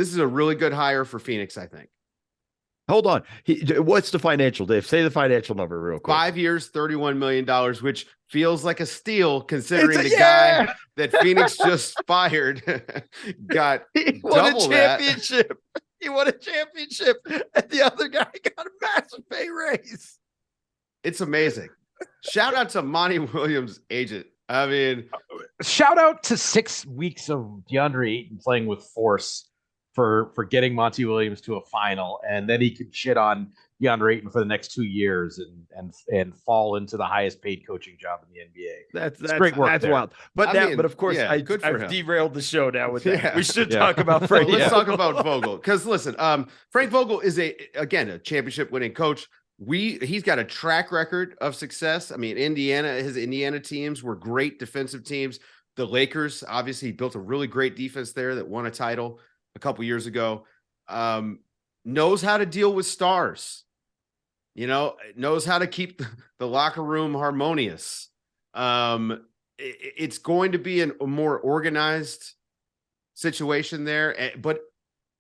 this is a really good hire for Phoenix, I think. Hold on. What's the financial, Dave? Say the financial number real quick. 5 years, $31 million, which feels like a steal considering The guy that Phoenix just fired got he won double a championship. He won a championship, and the other guy got a massive pay raise. It's amazing. Shout out to Monty Williams' agent. I mean, shout out to 6 weeks of DeAndre Ayton playing with force for getting Monty Williams to a final, and then he could shit on DeAndre Ayton for the next 2 years and fall into the highest paid coaching job in the NBA. That's great work. That's wild. But of course, I've derailed the show now with that. We should talk about Frank. Well, let's talk about Vogel, because listen, Frank Vogel is a championship winning coach. He's got a track record of success. I mean, his Indiana teams were great defensive teams. The Lakers, obviously, he built a really great defense there that won a title a couple years ago. Knows how to deal with stars. Knows how to keep the locker room harmonious. It's going to be a more organized situation there, but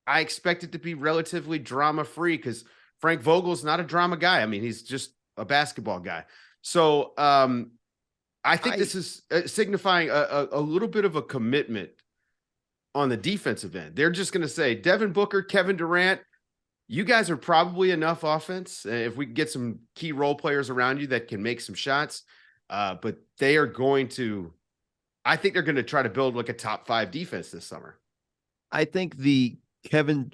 I expect it to be relatively drama-free because Frank Vogel's not a drama guy. I mean, he's just a basketball guy. So I think this is signifying a little bit of a commitment on the defensive end. They're just going to say, Devin Booker, Kevin Durant, you guys are probably enough offense. If we can get some key role players around you that can make some shots, but they are going to, I think they're going to try to build like a top 5 defense this summer. I think Kevin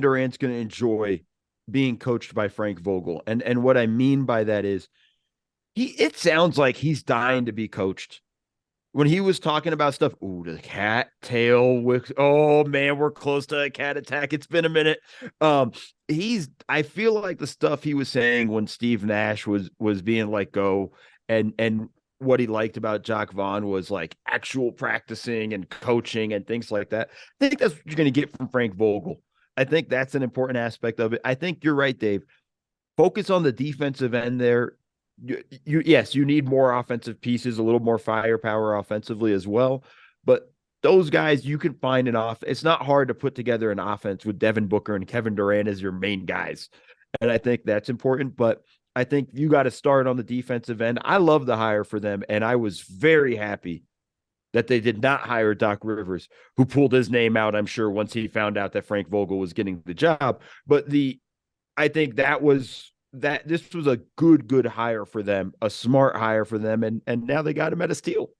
Durant's going to enjoy being coached by Frank Vogel. And what I mean by that is it sounds like he's dying to be coached. When he was talking about stuff, the cat tail with, oh man, we're close to a cat attack. It's been a minute. I feel like the stuff he was saying when Steve Nash was being let go and what he liked about Jacques Vaughn was like actual practicing and coaching and things like that. I think that's what you're going to get from Frank Vogel. I think that's an important aspect of it. I think you're right, Dave. Focus on the defensive end there. Yes, you need more offensive pieces, a little more firepower offensively as well. But those guys, you can find it's not hard to put together an offense with Devin Booker and Kevin Durant as your main guys. And I think that's important. But I think you got to start on the defensive end. I love the hire for them. And I was very happy that they did not hire Doc Rivers, who pulled his name out, I'm sure, once he found out that Frank Vogel was getting the job. But I think this was a good hire for them, a smart hire for them, and now they got him at a steal.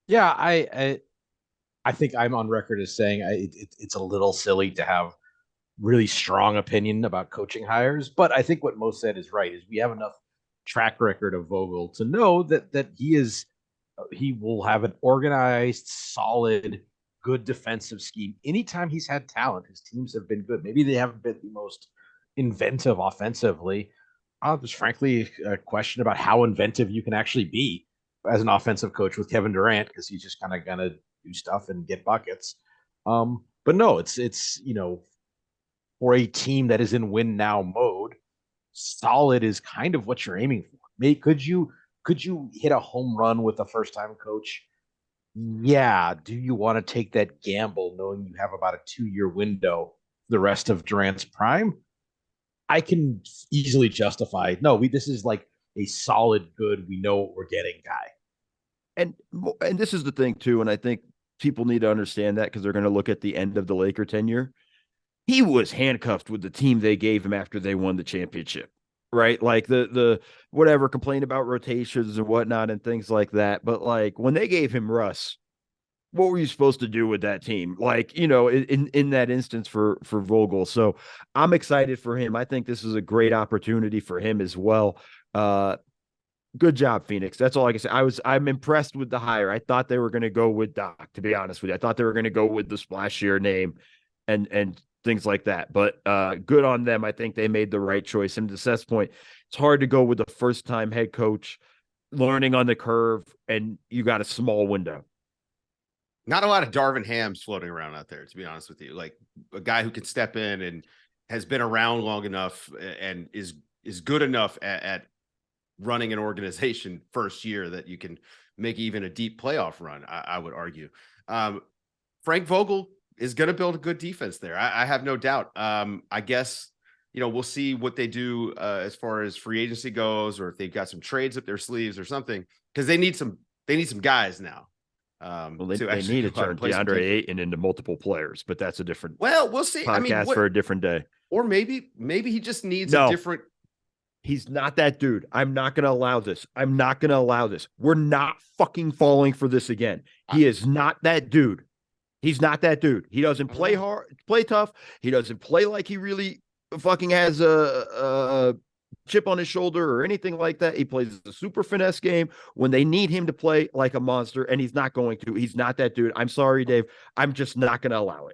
Yeah, I think I'm on record as saying it's a little silly to have really strong opinion about coaching hires, but I think what Mo said is right. Is we have enough track record of Vogel to know that he will have an organized, solid, good defensive scheme. Anytime he's had talent, his teams have been good. Maybe they haven't been the most inventive offensively. There's frankly a question about how inventive you can actually be as an offensive coach with Kevin Durant, because he's just kind of gonna do stuff and get buckets. But no, it's for a team that is in win now mode, solid is kind of what you're aiming for. Could you hit a home run with a first time coach? Yeah. Do you want to take that gamble knowing you have about a 2-year window the rest of Durant's prime? I can easily justify, no, this is like a solid, good, we know what we're getting guy. And this is the thing too, and I think people need to understand that because they're going to look at the end of the Laker tenure. He was handcuffed with the team they gave him after they won the championship, right? Like the whatever, complain about rotations and whatnot and things like that. But like when they gave him Russ, what were you supposed to do with that team? Like, in that instance for Vogel. So I'm excited for him. I think this is a great opportunity for him as well. Good job, Phoenix. That's all I can say. I'm impressed with the hire. I thought they were going to go with Doc, to be honest with you. I thought they were going to go with the splashier name and things like that. But good on them. I think they made the right choice. And to Seth's point, it's hard to go with the first-time head coach learning on the curve, and you got a small window. Not a lot of Darvin Hams floating around out there, to be honest with you. Like a guy who can step in and has been around long enough and is good enough at running an organization first year that you can make even a deep playoff run, I would argue. Frank Vogel is going to build a good defense there. I have no doubt. I guess, we'll see what they do as far as free agency goes, or if they've got some trades up their sleeves or something, because they need some guys now. Well, they need to turn DeAndre Ayton into multiple players, but that's a different. Well, we'll see. Podcast for a different day. Or maybe he just needs a different. He's not that dude. I'm not going to allow this. We're not fucking falling for this again. He is not that dude. He's not that dude. He doesn't play hard, play tough. He doesn't play like he really fucking has a chip on his shoulder or anything like that. He plays a super finesse game when they need him to play like a monster, and he's not going to. He's not that dude. I'm sorry, Dave. I'm just not going to allow it.